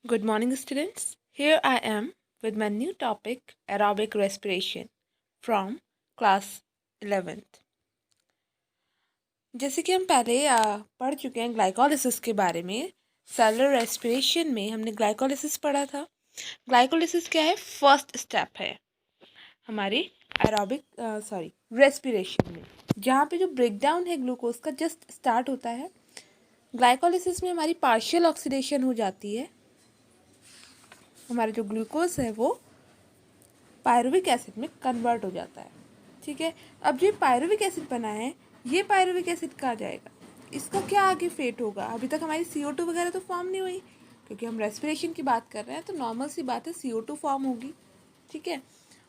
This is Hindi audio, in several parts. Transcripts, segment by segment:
Good morning, students. Here I am with my new topic aerobic respiration from class 11th. जैसे कि हम पहले पढ़ चुके हैं ग्लाइकोलिसिस के बारे में। सेलुलर रेस्पिरेशन में हमने ग्लाइकोलिसिस पढ़ा था। ग्लाइकोलिसिस क्या है? फर्स्ट स्टेप है हमारी रेस्पिरेशन में, जहाँ पे जो ब्रेकडाउन है ग्लूकोज का जस्ट स्टार्ट होता है। ग्लाइकोलिसिस में हमारी पार्शियल ऑक्सीडेशन हो जाती है। हमारा जो ग्लूकोज है वो पायरुविक एसिड में कन्वर्ट हो जाता है। ठीक है, अब जो पायरुविक एसिड बना है ये पायरुविक एसिड कहाँ जाएगा? इसका क्या आगे फेट होगा? अभी तक हमारी CO2 वगैरह तो फॉर्म नहीं हुई, क्योंकि हम रेस्पिरेशन की बात कर रहे हैं, तो नॉर्मल सी बात है CO2 फॉर्म होगी। ठीक है,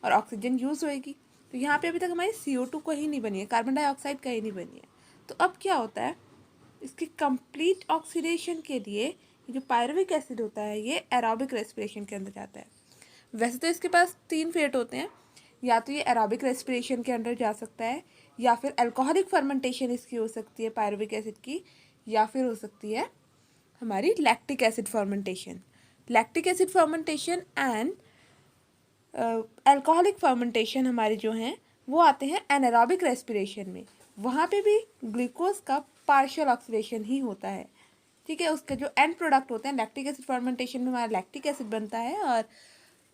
और ऑक्सीजन यूज़ होएगी। तो यहाँ पे अभी तक हमारी CO2 कहीं नहीं बनी है, कार्बन डाइऑक्साइड कहीं नहीं बनी है। तो अब क्या होता है, इसकी कंप्लीट ऑक्सीडेशन के लिए जो पायरुविक एसिड होता है ये एरोबिक रेस्पिरेशन के अंदर जाता है। वैसे तो इसके पास 3 फेट होते हैं, या तो ये एरोबिक रेस्पिरेशन के अंदर जा सकता है, या फिर अल्कोहलिक फर्मेंटेशन इसकी हो सकती है पायरुविक एसिड की, या फिर हो सकती है हमारी lactic acid fermentation. Lactic acid fermentation and alcoholic fermentation हमारे जो हैं वो आते हैं एनारोबिक रेस्पिरेशन में। वहाँ पे भी ग्लूकोज का पार्शियल ऑक्सीडेशन ही होता है। ठीक है, उसके जो एंड प्रोडक्ट होते हैं, लैक्टिक एसिड फर्मेंटेशन में हमारा लैक्टिक एसिड बनता है और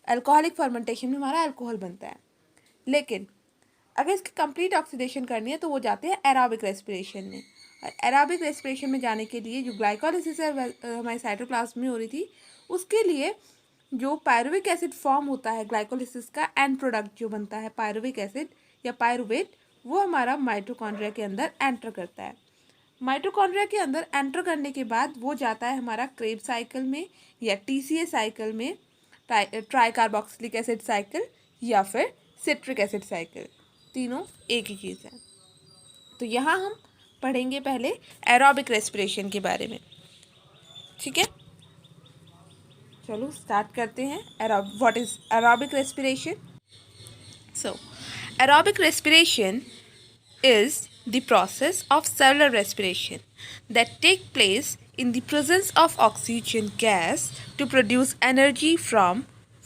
अल्कोहलिक फर्मेंटेशन में हमारा अल्कोहल बनता है। लेकिन अगर इसकी कंप्लीट ऑक्सीडेशन करनी है तो वो जाते हैं एरोबिक रेस्पिरेशन में। और एरोबिक रेस्पिरेशन में जाने के लिए जो ग्लाइकोलिसिस है हमारे साइटोप्लाज्म में हो रही थी, उसके लिए जो पायरुविक एसिड फॉर्म होता है ग्लाइकोलिसिस का एंड प्रोडक्ट जो बनता है पायरुविक एसिड या पायरुवेट, वो हमारा माइटोकॉन्ड्रिया के अंदर एंटर करता है। माइटोकॉन्ड्रिया के अंदर एंटर करने के बाद वो जाता है हमारा क्रेब्स साइकिल में या TCA साइकिल में, ट्राई कार्बोक्सिलिक एसिड साइकिल या फिर सिट्रिक एसिड साइकिल। तीनों एक ही चीज़ है। तो यहाँ हम पढ़ेंगे पहले एरोबिक रेस्पिरेशन के बारे में। ठीक है, चलो स्टार्ट करते हैं। What is aerobic respiration? So aerobic respiration is the process of cellular respiration that take place in the presence of oxygen gas to produce energy from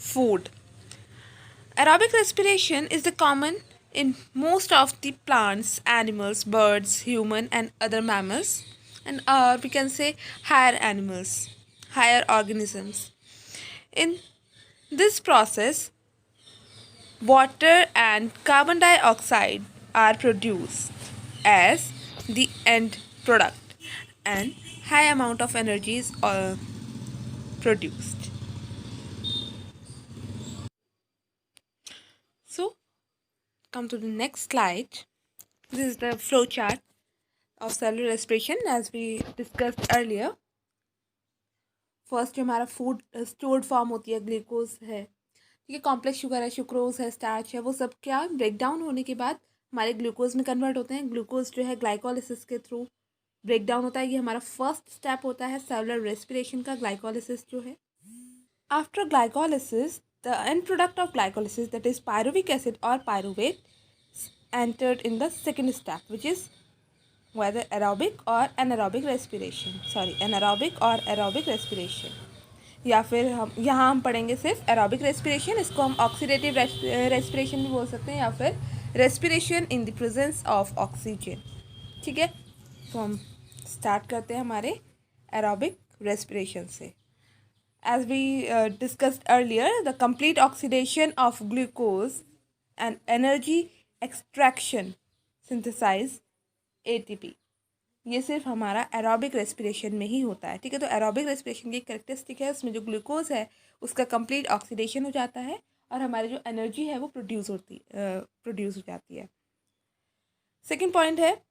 food. Aerobic respiration is the common in most of the plants, animals, birds, human and other mammals, and we can say higher animals, higher organisms. In this process, water and carbon dioxide are produced as the end product, and high amount of energy is produced. So come to the next slide. This is the flow chart of cellular respiration as we discussed earlier. First जो हमारा फूड स्टोर्ड फॉर्म होती है ग्लूकोज है, ठीक है, कॉम्प्लेक्स शुगर है, सुक्रोज है, स्टार्च है, वो सब क्या ब्रेक डाउन होने के बाद हमारे ग्लूकोज में कन्वर्ट होते हैं। ग्लूकोज जो है ग्लाइकोलिसिस के थ्रू ब्रेक डाउन होता है। ये हमारा फर्स्ट स्टेप होता है सेलुलर रेस्पिरेशन का, ग्लाइकोलिसिस जो है। After glycolysis the end product of glycolysis that is pyruvic acid और pyruvate entered in the second step, which is whether aerobic or anaerobic respiration, anaerobic और aerobic respiration, या फिर हम पढ़ेंगे सिर्फ एरोबिक रेस्पिरेशन। इसको हम ऑक्सीडेटिव रेस्पिरेशन भी बोल सकते हैं, या फिर respiration in the presence of oxygen. ठीक है, तो हम स्टार्ट करते हैं हमारे एरोबिक रेस्पिरेशन से। As we discussed earlier, the complete oxidation of glucose and energy extraction synthesize ATP, ये सिर्फ हमारा एरोबिक रेस्पिरेशन में ही होता है। ठीक है, तो एरोबिक रेस्पिरेशन की कैरेक्टरिस्टिक है, उसमें जो ग्लूकोज है उसका कंप्लीट ऑक्सीडेशन हो जाता है और हमारी जो एनर्जी है वो प्रोड्यूस हो जाती है। सेकेंड पॉइंट है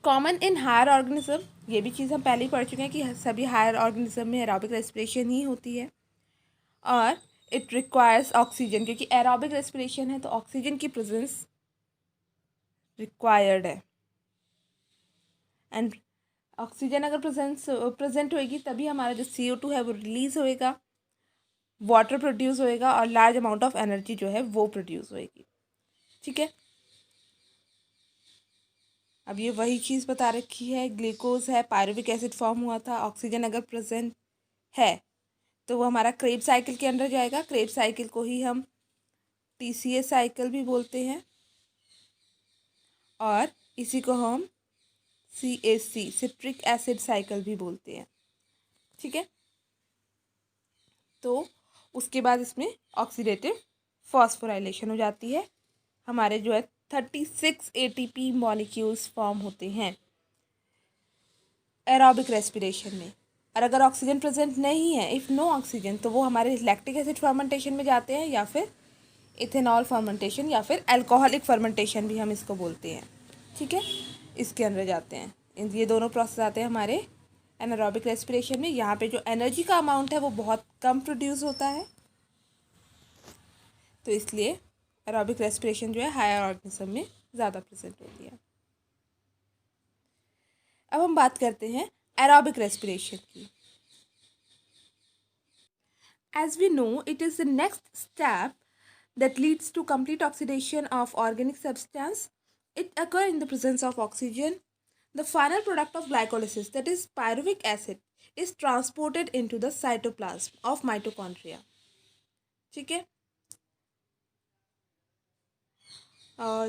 कॉमन इन हायर ऑर्गेनिज्म। ये भी चीज़ हम पहले ही पढ़ चुके हैं कि सभी हायर ऑर्गेनिज्म में एरोबिक रेस्पिरेशन ही होती है, और इट रिक्वायर्स ऑक्सीजन, क्योंकि एरोबिक रेस्पिरेशन है तो ऑक्सीजन की प्रेजेंस रिक्वायर्ड है। एंड ऑक्सीजन अगर प्रेजेंट होएगी तभी हमारा जो CO2 है वो रिलीज होएगा, वाटर प्रोड्यूस होएगा और लार्ज अमाउंट ऑफ एनर्जी जो है वो प्रोड्यूस होएगी। ठीक है, अब ये वही चीज़ बता रखी है, ग्लूकोज है, पायरुविक एसिड फॉर्म हुआ था, ऑक्सीजन अगर प्रेजेंट है तो वो हमारा क्रेब्स साइकिल के अंदर जाएगा। क्रेब्स साइकिल को ही हम TCA साइकिल भी बोलते हैं और इसी को हम CAC सिट्रिक एसिड साइकिल भी बोलते हैं। ठीक है, तो उसके बाद इसमें ऑक्सीडेटिव फॉस्फोराइलेशन हो जाती है। हमारे जो है 36 ATP मॉलिक्यूल्स फॉर्म होते हैं एरोबिक रेस्पिरेशन में। और अगर ऑक्सीजन प्रेजेंट नहीं है, इफ़ नो ऑक्सीजन, तो वो हमारे लैक्टिक एसिड फर्मेंटेशन में जाते हैं या फिर इथेनॉल फर्मेंटेशन या फिर अल्कोहलिक फर्मेंटेशन भी हम इसको बोलते हैं। ठीक है, इसके अंदर जाते हैं। ये दोनों प्रोसेस आते हैं हमारे एनारोबिक रेस्पिरेशन में। यहाँ पे जो एनर्जी का अमाउंट है वो बहुत कम प्रोड्यूस होता है, तो इसलिए एरोबिक रेस्पिरेशन जो है हायर ऑर्गेनिज्म में ज़्यादा प्रेजेंट होती है। अब हम बात करते हैं एरोबिक रेस्पिरेशन की। As we know, it is the next step that leads to complete oxidation of organic substance. It occurs in the presence of oxygen. The final product of glycolysis, that is pyruvic acid, is transported into the cytoplasm of mitochondria. ठीक है,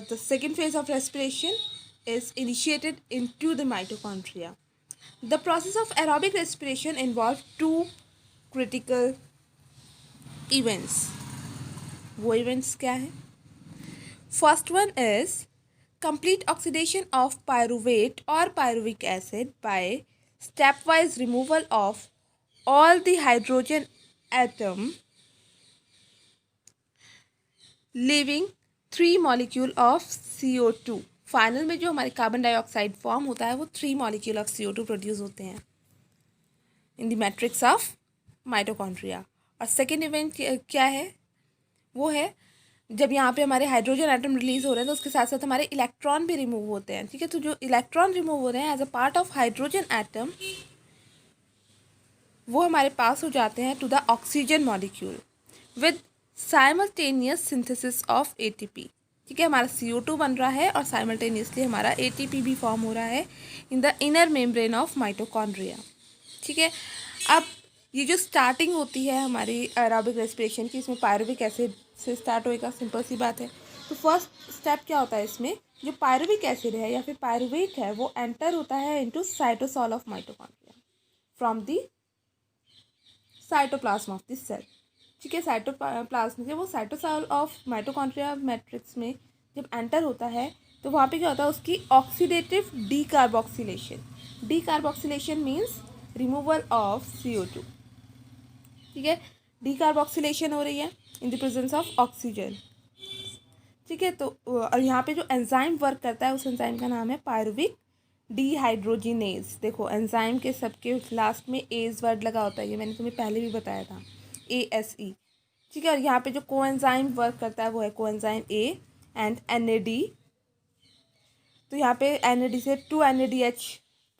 the second phase of respiration is initiated into the mitochondria. The process of aerobic respiration involves two critical events. वो events क्या है? First one is complete oxidation of pyruvate or pyruvic acid by stepwise removal of all the hydrogen atom, leaving 3 molecule of CO2. Final में जो हमारे कार्बन डाइऑक्साइड फॉर्म होता है वो 3 मॉलिक्यूल ऑफ CO2 प्रोड्यूस होते हैं in the matrix of mitochondria. और सेकेंड इवेंट क्या है? वो है जब यहाँ पे हमारे हाइड्रोजन एटम रिलीज हो रहे हैं तो उसके साथ साथ हमारे इलेक्ट्रॉन भी रिमूव होते हैं। ठीक है, तो जो इलेक्ट्रॉन रिमूव हो रहे हैं as a part of hydrogen atom, वो हमारे पास हो जाते हैं to the oxygen molecule with simultaneous synthesis of ATP। ठीक है, हमारा CO2 बन रहा है और साइमल्टेनियसली हमारा ATP भी फॉर्म हो रहा है in the inner membrane of mitochondria. ठीक है, अब ये जो स्टार्टिंग होती है हमारी एरोबिक रेस्पिरेशन की, इसमें पायरुविक एसिड से स्टार्ट होएगा, सिंपल सी बात है। तो फर्स्ट स्टेप क्या होता है इसमें, जो पायरुविक एसिड है या फिर पायरुवेट है वो एंटर होता है into cytosol of mitochondria from the cytoplasm of the cell. ठीक है, साइटोप्लाज्म से वो साइटोसॉल ऑफ माइटोकॉन्ड्रिया मैट्रिक्स में जब एंटर होता है तो वहाँ पे क्या होता है, उसकी oxidative decarboxylation. Decarboxylation means removal of CO2। ठीक है, डीकार्बोक्सिलेशन हो रही है इन द प्रेजेंस ऑफ ऑक्सीजन। ठीक है, तो और यहाँ पे जो एंजाइम वर्क करता है उस एंजाइम का नाम है पायरुविक डिहाइड्रोजिनेज। देखो एंजाइम के सबके लास्ट में एज वर्ड लगा होता है, ये मैंने तुम्हें पहले भी बताया था, ASE। ठीक है, और यहाँ पे जो कोएंजाइम वर्क करता है वो है कोएंजाइम A एंड NAD। तो यहाँ पे NAD से 2 NADH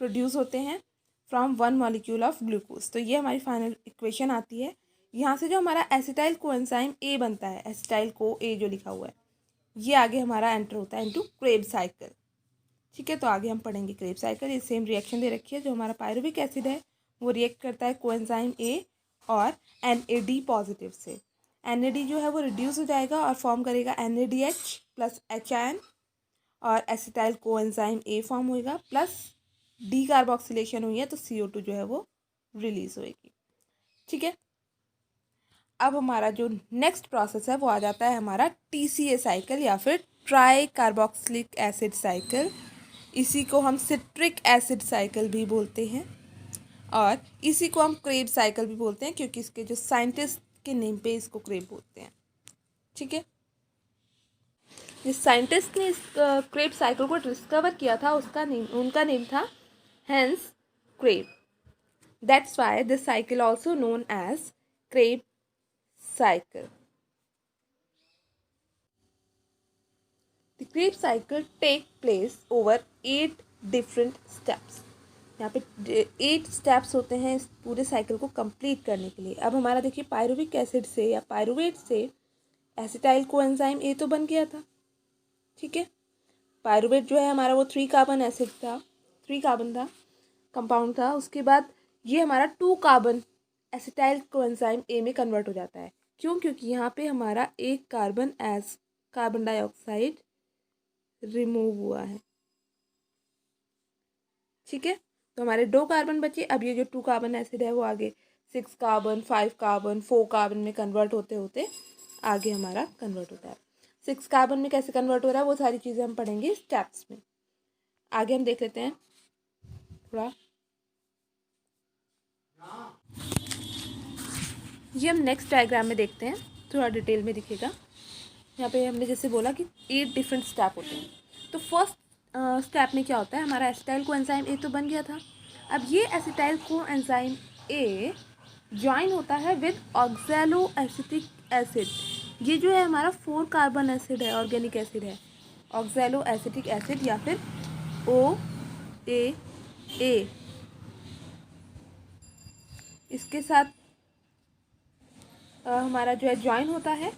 प्रोड्यूस होते हैं फ्रॉम 1 मॉलिक्यूल ऑफ ग्लूकोज। तो ये हमारी फाइनल इक्वेशन आती है। यहाँ से जो हमारा एसिटाइल कोएंजाइम A बनता है, एसिटाइल को A जो लिखा हुआ है, ये आगे हमारा एंटर होता है इनटू क्रेब्स साइकिल। ठीक है, तो आगे हम पढ़ेंगे क्रेब्स साइकिल। ये सेम रिएक्शन दे रखी है, जो हमारा पायरुविक एसिड है वो रिएक्ट करता है कोएंजाइम A और NAD पॉजिटिव से। NAD जो है वो रिड्यूस हो जाएगा और फॉर्म करेगा NADH प्लस HIN और एसिटाइल कोएंजाइम A फॉर्म होएगा प्लस डीकार्बोक्सिलेशन हुई है तो CO2 जो है वो रिलीज होएगी। ठीक है, अब हमारा जो नेक्स्ट प्रोसेस है वो आ जाता है हमारा TCA साइकिल या फिर ट्राई कार्बोक्सिलिक एसिड साइकिल। इसी को हम सिट्रिक एसिड साइकिल भी बोलते हैं और इसी को हम क्रेब साइकिल भी बोलते हैं, क्योंकि इसके जो साइंटिस्ट के नेम पे इसको क्रेब बोलते हैं। ठीक है, जिस साइंटिस्ट ने इस क्रेब साइकिल को डिस्कवर किया था उनका नेम था hence Kreb. That's why this cycle also known as Kreb cycle. The Krebs cycle take place over 8 different steps. यहाँ पे 8 steps होते हैं इस पूरे साइकिल को कंप्लीट करने के लिए। अब हमारा देखिए पायरुविक एसिड से या पायरुवेट से एसिटाइल कोएंजाइम A तो बन गया था। ठीक है, पायरुवेट जो है हमारा वो 3 कार्बन एसिड था, 3 कार्बन था, कंपाउंड था। उसके बाद ये हमारा 2 कार्बन एसिटाइल कोएंजाइम ए में कन्वर्ट हो जाता है। क्यों? क्योंकि यहाँ पे हमारा एक carbon as carbon dioxide remove हुआ है। ठीक है, तो हमारे 2 कार्बन बचे। अब ये जो 2 कार्बन एसिड है वो आगे 6 कार्बन, 5 कार्बन, 4 कार्बन में कन्वर्ट होते होते आगे हमारा कन्वर्ट होता है। 6 कार्बन में कैसे कन्वर्ट हो रहा है वो सारी चीज़ें हम पढ़ेंगे स्टेप्स में। आगे हम देख लेते हैं थोड़ा। ये हम नेक्स्ट डायग्राम में देखते हैं, थोड़ा डिटेल में दिखेगा। यहाँ पे हमने जैसे बोला कि 8 डिफरेंट स्टेप होते हैं। तो फर्स्ट स्टेप में क्या होता है, हमारा एसिटाइल कोएंजाइम ए तो बन गया था। अब ये एसिटाइल कोएंजाइम ए ज्वाइन होता है विद ऑक्सैलो एसिटिक एसिड। ये जो है हमारा 4 कार्बन एसिड है, ऑर्गेनिक एसिड है, ऑक्सैलो एसिटिक एसिड या फिर OAA। इसके साथ हमारा जो है ज्वाइन होता है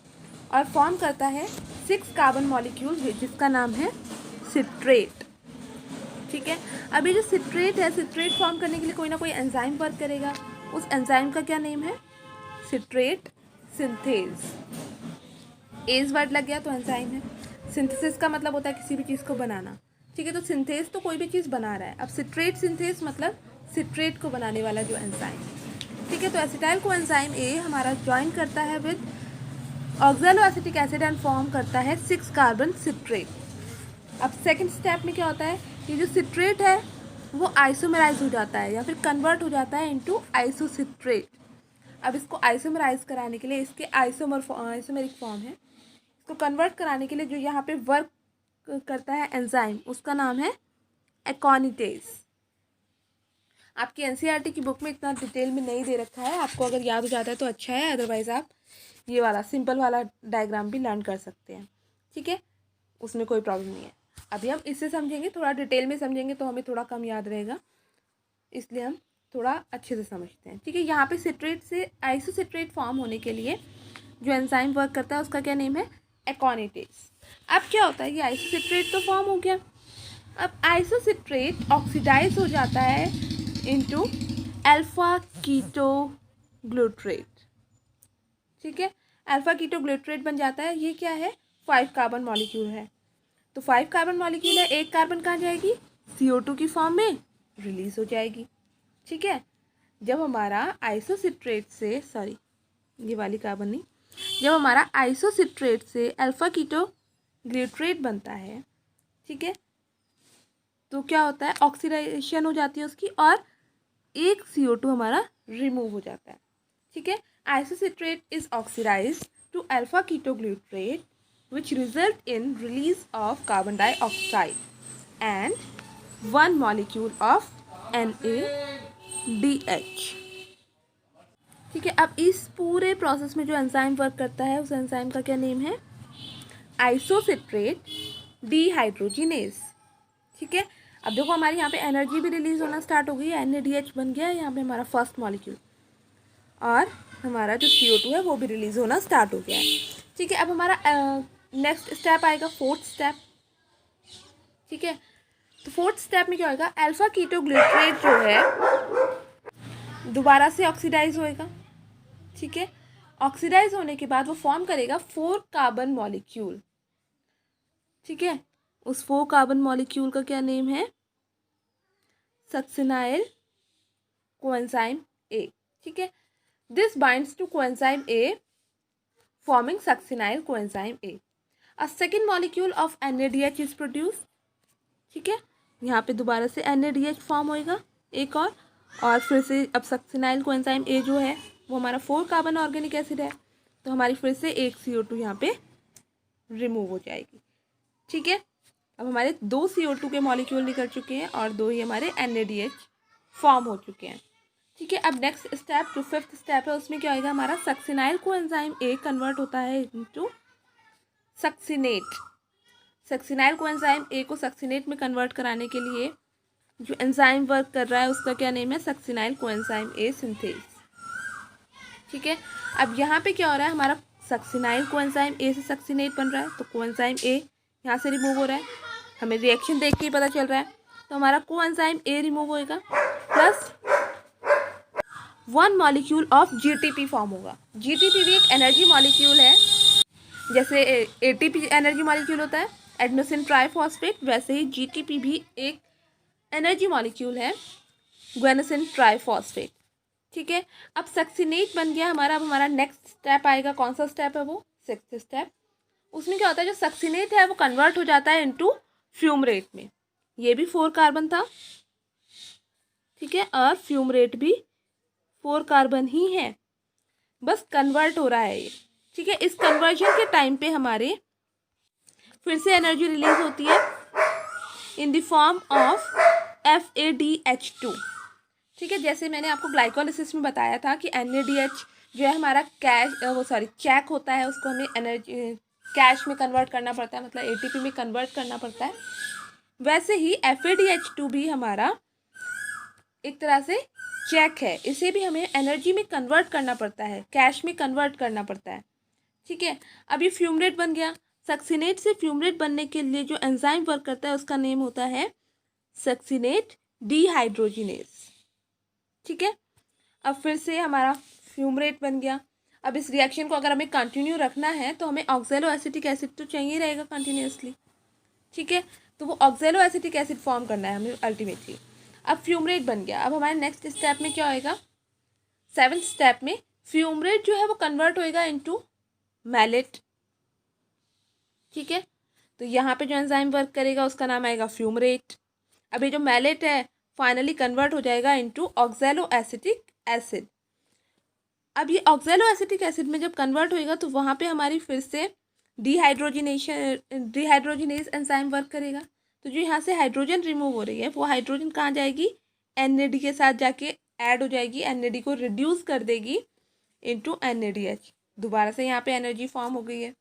और फॉर्म करता है 6 कार्बन मॉलिक्यूल जिसका नाम है सिट्रेट। ठीक है, अभी जो सिट्रेट है, सिट्रेट फॉर्म करने के लिए कोई ना कोई एंजाइम वर्क करेगा। उस एंजाइम का क्या नेम है? Citrate synthase. एज वर्ड लग गया तो एंजाइम है। सिंथेसिस का मतलब होता है किसी भी चीज़ को बनाना। ठीक है, तो सिंथेज तो कोई भी चीज़ बना रहा है। अब सिट्रेट सिंथेज मतलब सिट्रेट को बनाने वाला जो एंजाइम। ठीक है, तो एसिटाइल कोएंजाइम ए हमारा ज्वाइन करता है with oxalo acetic acid and form करता है 6 कार्बन सिट्रेट। अब सेकंड स्टेप में क्या होता है, ये जो सिट्रेट है वो आइसोमराइज हो जाता है या फिर कन्वर्ट हो जाता है इनटू आइसोसिट्रेट। अब इसको आइसोमराइज कराने के लिए, इसके आइसोमेरिक फॉर्म है, इसको कन्वर्ट कराने के लिए जो यहाँ पे वर्क करता है एंजाइम, उसका नाम है एकोनिटेज। आपकी एनसीईआरटी की बुक में इतना डिटेल में नहीं दे रखा है, आपको अगर याद हो जाता है तो अच्छा है, अदरवाइज आप ये वाला सिंपल वाला डायग्राम भी लर्न कर सकते हैं। ठीक है, उसमें कोई प्रॉब्लम नहीं है। अभी हम इससे समझेंगे, थोड़ा डिटेल में समझेंगे तो हमें थोड़ा कम याद रहेगा, इसलिए हम थोड़ा अच्छे से समझते हैं। ठीक है, यहाँ पे सिट्रेट से आइसोसिट्रेट फॉर्म होने के लिए जो एंजाइम वर्क करता है उसका क्या नेम है? एकोनिटेज। अब क्या होता है, ये आइसोसिट्रेट तो फॉर्म हो गया। अब आइसोसिट्रेट ऑक्सीडाइज हो जाता है इनटू अल्फा कीटो ग्लूट्रेट। ठीक है, अल्फा कीटो ग्लूट्रेट बन जाता है। ये क्या है? 5 कार्बन मॉलिक्यूल है। तो 5 कार्बन मॉलिक्यूल है, एक कार्बन कहाँ जाएगी? CO2 की फॉर्म में रिलीज हो जाएगी। ठीक है, जब हमारा आइसोसिट्रेट से, सॉरी ये वाली कार्बन नहीं, जब हमारा आइसोसिट्रेट से अल्फा कीटो ग्लूट्रेट बनता है, ठीक है, तो क्या होता है? ऑक्सीडेशन हो जाती है उसकी और एक CO2 हमारा रिमूव हो जाता है। ठीक है, isocitrate is oxidised to alpha ketoglutarate which result in release of carbon dioxide and 1 molecule of NaDH। ठीक है, अब इस पूरे प्रोसेस में जो एंजाइम वर्क करता है उस एंजाइम का क्या नेम है? Isocitrate dehydrogenase. ठीक है, अब देखो हमारी यहाँ पे एनर्जी भी रिलीज होना स्टार्ट हो गई है, NaDH बन गया है यहाँ पे हमारा फर्स्ट मॉलिक्यूल, और हमारा जो CO2 है वो भी रिलीज होना स्टार्ट हो गया है। ठीक है, अब हमारा नेक्स्ट स्टेप आएगा फोर्थ स्टेप। ठीक है, तो फोर्थ स्टेप में क्या होगा? अल्फा कीटो ग्लूट्रेट जो है दोबारा से ऑक्सीडाइज होएगा। ठीक है, ऑक्सीडाइज होने के बाद वो फॉर्म करेगा 4 कार्बन मॉलिक्यूल। ठीक है, उस 4 कार्बन मॉलिक्यूल का क्या नेम है? Succinyl coenzyme A. ठीक है, this binds to coenzyme A forming succinyl coenzyme A. A second molecule of NaDH is produced। ठीक है, यहाँ पे दोबारा से NaDH फॉर्म होएगा एक और फिर से अब सक्सिनाइल कोएंजाइम A जो है वो हमारा 4 कार्बन ऑर्गेनिक एसिड है, तो हमारी फिर से एक CO2 यहाँ पे रिमूव हो जाएगी। ठीक है, अब हमारे 2 CO2 के मॉलिक्यूल निकल चुके हैं और 2 ही हमारे NaDH फॉर्म हो चुके हैं। ठीक है, अब नेक्स्ट स्टेप जो फिफ्थ स्टेप है उसमें क्या होगा? हमारा सक्सिनाइल कोएंजाइम ए कन्वर्ट होता है इनटू सक्सिनेट। सक्सिनाइल कोएंजाइम ए को सक्सिनेट में कन्वर्ट कराने के लिए जो एंजाइम वर्क कर रहा है उसका क्या नेम है? सक्सिनाइल कोएंजाइम ए सिंथेज। ठीक है, अब यहाँ पे क्या हो रहा है? हमारा सक्सिनाइल कोएंजाइम ए से सक्सिनेट बन रहा है, तो कोएंजाइम ए यहाँ से रिमूव हो रहा है, हमें रिएक्शन देख के ही पता चल रहा है। तो हमारा कोएंजाइम ए रिमूव होएगा plus 1 molecule of GTP form होगा। जीटीपी भी एक एनर्जी मॉलिक्यूल है, जैसे एटीपी एनर्जी मॉलिक्यूल होता है एडेनोसिन ट्राइफॉस्फेट, वैसे ही जीटीपी भी एक एनर्जी मॉलिक्यूल है गुआनोसिन ट्राइफॉस्फेट। ठीक है, अब सक्सिनेट बन गया हमारा। अब हमारा नेक्स्ट स्टेप आएगा, कौन सा स्टेप है वो, 6th स्टेप। उसमें क्या होता है, जो सक्सिनेट है वो कन्वर्ट हो जाता है इनटू फ्यूमरेट में। ये भी 4 कार्बन था, ठीक है, और फ्यूमरेट भी 4 कार्बन ही है, बस कन्वर्ट हो रहा है ये। ठीक है, इस कन्वर्जन के टाइम पे हमारे फिर से एनर्जी रिलीज होती है in the form of FADH2। ठीक है, जैसे मैंने आपको ग्लाइकोलिसिस में बताया था कि NADH जो है हमारा चैक होता है, उसको हमें एनर्जी कैश में कन्वर्ट करना पड़ता है, मतलब ATP में कन्वर्ट करना पड़ता है। वैसे ही FADH2 भी हमारा एक तरह से चेक है, इसे भी हमें एनर्जी में कन्वर्ट करना पड़ता है, कैश में कन्वर्ट करना पड़ता है। ठीक है, अब ये फ्यूमरेट बन गया। सक्सिनेट से फ्यूमरेट बनने के लिए जो एंजाइम वर्क करता है उसका नेम होता है सक्सिनेट डिहाइड्रोजिनेज। ठीक है, अब फिर से हमारा फ्यूमरेट बन गया। अब इस रिएक्शन को अगर हमें कंटिन्यू रखना है तो हमें ऑक्सैलो एसिटिक एसिड तो चाहिए रहेगा कंटिन्यूसली। ठीक है, तो वो ऑक्सैलो एसिटिक एसिड फॉर्म करना है हमें अल्टीमेटली। अब फ्यूमरेट बन गया। अब हमारे नेक्स्ट स्टेप में क्या होएगा, 7th स्टेप में फ्यूमरेट जो है वो कन्वर्ट होएगा इनटू मैलेट। ठीक है, तो यहाँ पे जो एंजाइम वर्क करेगा उसका नाम आएगा फ्यूमरेट। अब ये जो मैलेट है फाइनली कन्वर्ट हो जाएगा इनटू ऑक्सैलो एसिटिक एसिड। अब ये ऑक्सैलो एसिटिक एसिड में जब कन्वर्ट होएगा तो वहाँ पे हमारी फिर से डिहाइड्रोजिनेज एंजाइम वर्क करेगा। तो जो यहाँ से हाइड्रोजन रिमूव हो रही है वो हाइड्रोजन कहाँ जाएगी, NAD के साथ जाके ऐड हो जाएगी, NAD को रिड्यूस कर देगी इनटू NADH। दोबारा से यहाँ पे एनर्जी फॉर्म हो गई है।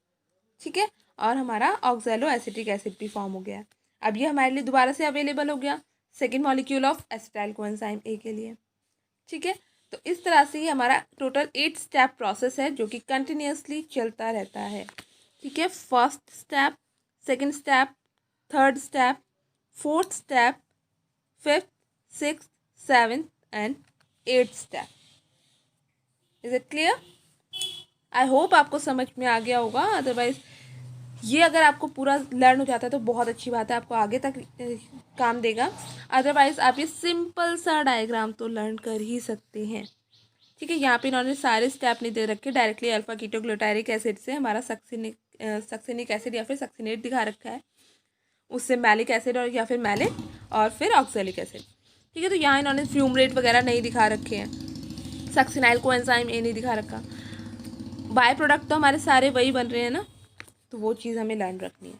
ठीक है, और हमारा ऑक्सैलो एसिटिक एसिड भी फॉर्म हो गया। अब ये हमारे लिए दोबारा से अवेलेबल हो गया second molecule of acetyl coenzyme A के लिए। ठीक है, तो इस तरह से ही हमारा टोटल 8 स्टेप प्रोसेस है जो कि कंटिन्यूसली चलता रहता है। ठीक है, first step, second step, third step, fourth step, 5th, 6th, 7th and 8th step. Is it clear? I hope आपको समझ में आ गया होगा। अदरवाइज ये अगर आपको पूरा लर्न हो जाता है तो बहुत अच्छी बात है, आपको आगे तक काम देगा। अदरवाइज आप ये सिंपल सा डायग्राम तो लर्न कर ही सकते हैं। ठीक है, यहाँ पे इन्होंने सारे स्टेप नहीं दे रखे, डायरेक्टली अल्फा कीटोग्लूटारिक एसिड से हमारा सक्सिनिक एसिड या फिर सक्सिनेट दिखा रखा है, उससे मैलिक एसिड और या फिर मैलेट और फिर ऑक्सैलिक एसिड। ठीक है, तो यहाँ इन्होंने फ्यूमरेट वगैरह नहीं दिखा रखे हैं, सक्सिनाइल कोएंजाइम A नहीं दिखा रखा। बाय प्रोडक्ट तो हमारे सारे वही बन रहे हैं ना, तो वो चीज़ हमें लर्न रखनी है।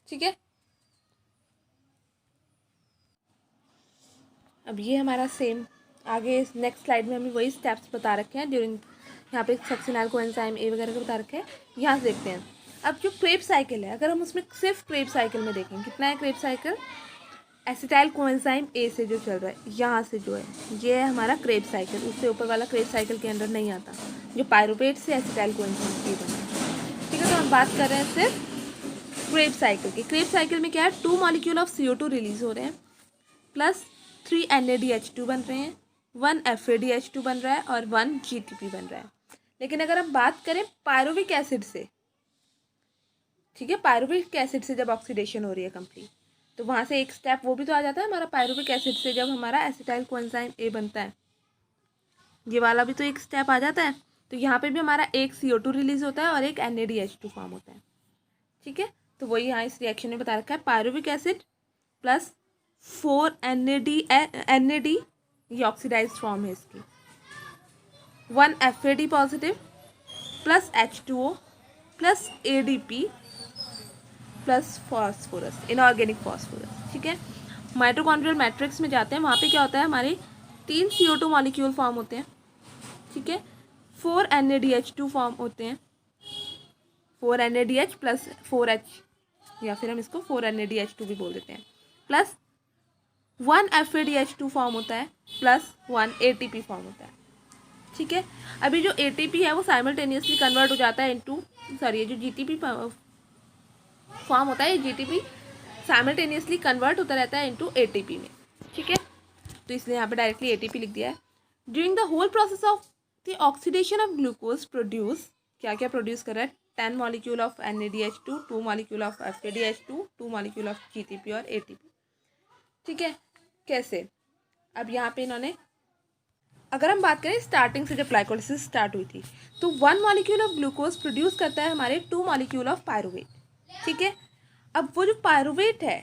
ठीक है, अब ये हमारा सेम आगे नेक्स्ट स्लाइड में हमें वही स्टेप्स बता रखे हैं ड्यूरिंग, यहाँ पे सक्सिनाइल कोएंजाइम A वगैरह का बता रखे हैं। यहाँ से देखते हैं अब जो क्रेब साइकिल है, अगर हम उसमें सिर्फ क्रेब साइकिल में देखें कितना है Krebs cycle, acetyl coenzyme A से जो चल रहा है यहाँ से जो है ये है हमारा क्रेब साइकिल, उससे ऊपर वाला क्रेब साइकिल के अंदर नहीं आता, जो पायरुवेट से एसिटाइल कोएंजाइम A बना है। ठीक है, तो हम बात कर रहे हैं सिर्फ क्रेब साइकिल की। क्रेब साइकिल में क्या है, 2 मॉलिक्यूल ऑफ CO2 रिलीज हो रहे हैं, प्लस 3 NADH2 बन रहे हैं, 1 FADH2 बन रहा है और 1 GTP बन रहा है। लेकिन अगर हम बात करें पायरुविक एसिड से, ठीक है, पायरुविक एसिड से जब ऑक्सीडेशन हो रही है कंप्लीट, तो वहाँ से एक स्टेप वो भी तो आ जाता है हमारा पायरुविक एसिड से जब हमारा एसिटाइल कोएंजाइम A बनता है, ये वाला भी तो एक स्टेप आ जाता है। तो यहाँ पे भी हमारा एक CO2 रिलीज होता है और एक NADH2 फॉर्म होता है। ठीक है, तो वही यहाँ इस रिएक्शन में बता रखा है, पायरुविक एसिड प्लस 4 NAD, ये ऑक्सीडाइज फॉर्म है इसकी, 1 FAD positive plus H2O plus ADP plus phosphorus, inorganic phosphorus. ठीक है, माइटोकॉन्ड्रियल मैट्रिक्स में जाते हैं, वहाँ पे क्या होता है, हमारे 3 CO2 मॉलिक्यूल फॉर्म होते हैं। ठीक है, 4 NADH2 फॉर्म होते हैं, 4 NADH प्लस 4H, या फिर हम इसको 4 NADH2 भी बोल देते हैं, प्लस 1 FADH2 फॉर्म होता है, प्लस 1 ATP फॉर्म होता है। ठीक है, अभी जो ATP है वो साइमल्टेनियसली कन्वर्ट हो जाता है इनटू, सॉरी, ये जो GTP फॉर्म होता है, ये GTP साइमल्टेनियसली कन्वर्ट होता रहता है इनटू ATP में। ठीक है, तो इसलिए यहाँ पे डायरेक्टली ATP लिख दिया है। During the whole process of the oxidation of glucose produce, क्या क्या प्रोड्यूस कर रहा है, 10 molecule of NADH2, 2 molecule of FADH2, 2 molecule of GTP और ATP। ठीक है, कैसे, अब यहाँ पे इन्होंने, अगर हम बात करें स्टार्टिंग से जब ग्लाइकोलिसिस स्टार्ट हुई थी, तो 1 मॉलिक्यूल ऑफ ग्लूकोज प्रोड्यूस करता है हमारे 2 मॉलिक्यूल ऑफ पायरुवेट। ठीक है, अब वो जो पायरुवेट है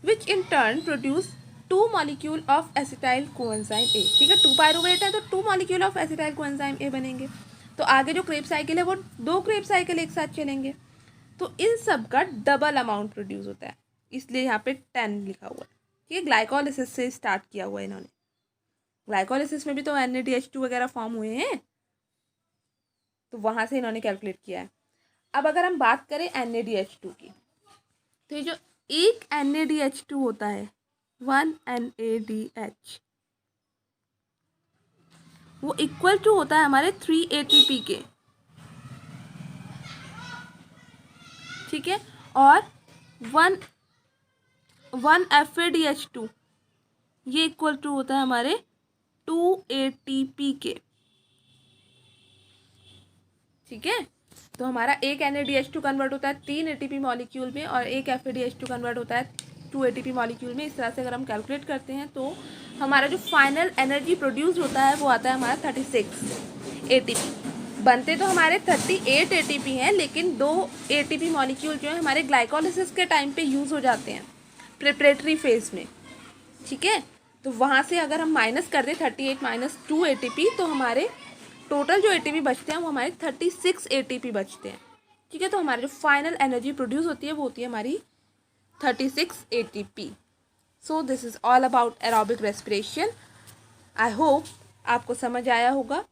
which in turn produce 2 molecule of acetyl coenzyme A. ठीक है, 2 पायरुवेट है तो 2 molecule of acetyl coenzyme A बनेंगे। तो आगे जो क्रेब साइकिल है वो 2 क्रेब साइकिल एक साथ चलेंगे, तो इन सब का डबल अमाउंट प्रोड्यूस होता है, इसलिए यहाँ पे 10 लिखा हुआ है। ठीक है, ग्लाइकोलिसिस से स्टार्ट किया हुआ है इन्होंने। ग्लाइकोलिसिस में भी तो NADH2 वगैरह फॉर्म हुए हैं, तो वहाँ से इन्होंने कैलकुलेट किया है। अब अगर हम बात करें NADH2 की, तो ये जो एक NADH2 होता है 1 NADH, वो इक्वल टू होता है हमारे 3 ATP के। ठीक है, और 1 FADH2 ये इक्वल टू होता है हमारे 2 ATP के। ठीक है, तो हमारा एक NADH2 कन्वर्ट होता है 3 ATP मॉलिक्यूल में और एक FADH2 कन्वर्ट होता है 2 ATP मॉलिक्यूल में। इस तरह से अगर हम कैलकुलेट करते हैं तो हमारा जो फाइनल एनर्जी प्रोड्यूस होता है वो आता है हमारा 36 ATP। बनते तो हमारे 38 ATP हैं, लेकिन 2 ATP मॉलिक्यूल जो है हमारे ग्लाइकोलिसिस के टाइम पे यूज़ हो जाते हैं प्रिपरेटरी फेज में। ठीक है, तो वहाँ से अगर हम माइनस कर दें 38 माइनस 2 ATP, तो हमारे टोटल जो ATP बचते हैं वो हमारे 36 ATP बचते हैं। ठीक है, तो हमारी जो फाइनल एनर्जी प्रोड्यूस होती है वो होती है हमारी 36 ATP। So this is all about aerobic respiration. I hope आपको समझ आया होगा।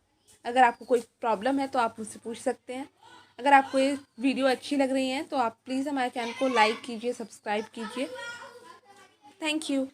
अगर आपको कोई प्रॉब्लम है तो आप मुझसे पूछ सकते हैं। अगर आपको ये वीडियो अच्छी लग रही है तो आप प्लीज़ हमारे चैनल को लाइक कीजिए, सब्सक्राइब कीजिए। Thank you.